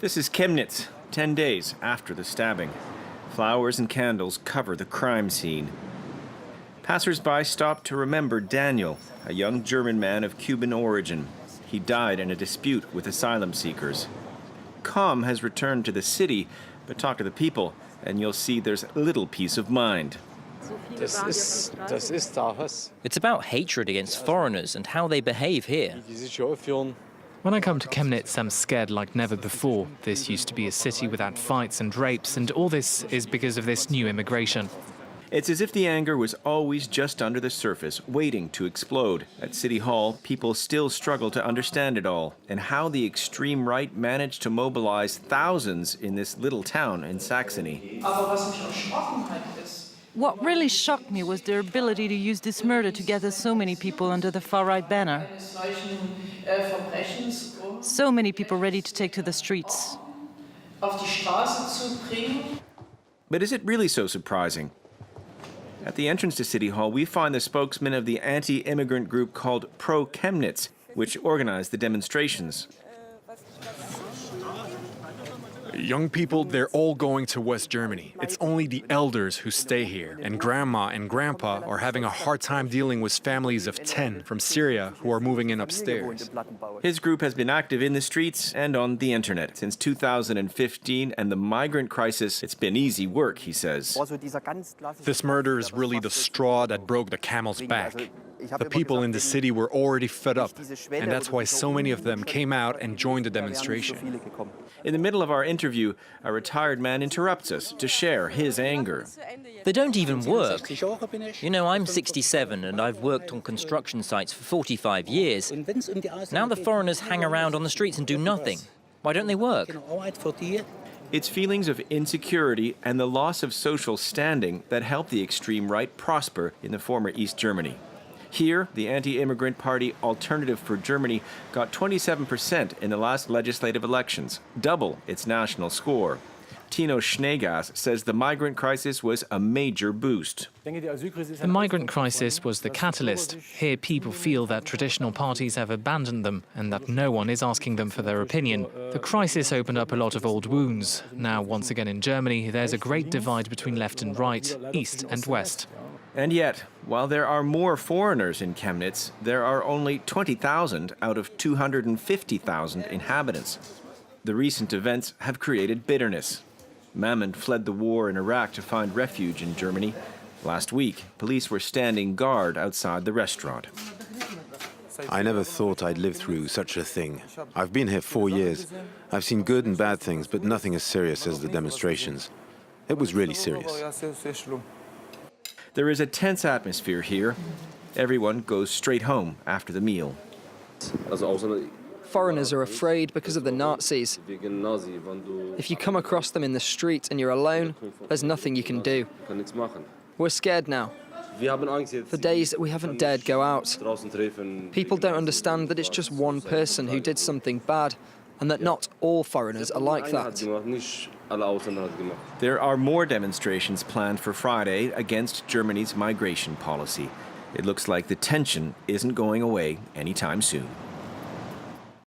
This is Chemnitz, 10 days after the stabbing. Flowers and candles cover the crime scene. Passers-by stop to remember Daniel, a young German man of Cuban origin. He died in a dispute with asylum seekers. Calm has returned to the city, but talk to the people, and you'll see there's little peace of mind. It's about hatred against foreigners and how they behave here. When I come to Chemnitz, I'm scared like never before. This used to be a city without fights and rapes, and all this is because of this new immigration. It's as if the anger was always just under the surface, waiting to explode. At City Hall, people still struggle to understand it all, and how the extreme right managed to mobilize thousands in this little town in Saxony. What really shocked me was their ability to use this murder to gather so many people under the far-right banner. So many people ready to take to the streets. But is it really so surprising? At the entrance to City Hall, we find the spokesman of the anti-immigrant group called Pro-Chemnitz, which organized the demonstrations. Young people, they're all going to West Germany. It's only the elders who stay here. And grandma and grandpa are having a hard time dealing with families of 10 from Syria who are moving in upstairs. His group has been active in the streets and on the internet since 2015, and the migrant crisis, it's been easy work, he says. This murder is really the straw that broke the camel's back. The people in the city were already fed up, and that's why so many of them came out and joined the demonstration. In the middle of our interview, a retired man interrupts us to share his anger. They don't even work. You know, I'm 67 and I've worked on construction sites for 45 years. Now the foreigners hang around on the streets and do nothing. Why don't they work? It's feelings of insecurity and the loss of social standing that helped the extreme right prosper in the former East Germany. Here, the anti-immigrant party Alternative for Germany got 27% in the last legislative elections, double its national score. Tino Schneegas says the migrant crisis was a major boost. The migrant crisis was the catalyst. Here people feel that traditional parties have abandoned them and that no one is asking them for their opinion. The crisis opened up a lot of old wounds. Now, once again in Germany, there's a great divide between left and right, east and west. And yet, while there are more foreigners in Chemnitz, there are only 20,000 out of 250,000 inhabitants. The recent events have created bitterness. Mammon fled the war in Iraq to find refuge in Germany. Last week, police were standing guard outside the restaurant. I never thought I'd live through such a thing. I've been here 4 years. I've seen good and bad things, but nothing as serious as the demonstrations. It was really serious. There is a tense atmosphere here. Everyone goes straight home after the meal. Foreigners are afraid because of the Nazis. If you come across them in the street and you're alone, there's nothing you can do. We're scared now. For days, we haven't dared go out. People don't understand that it's just one person who did something bad, and that not all foreigners are like that. There are more demonstrations planned for Friday against Germany's migration policy. It looks like the tension isn't going away anytime soon.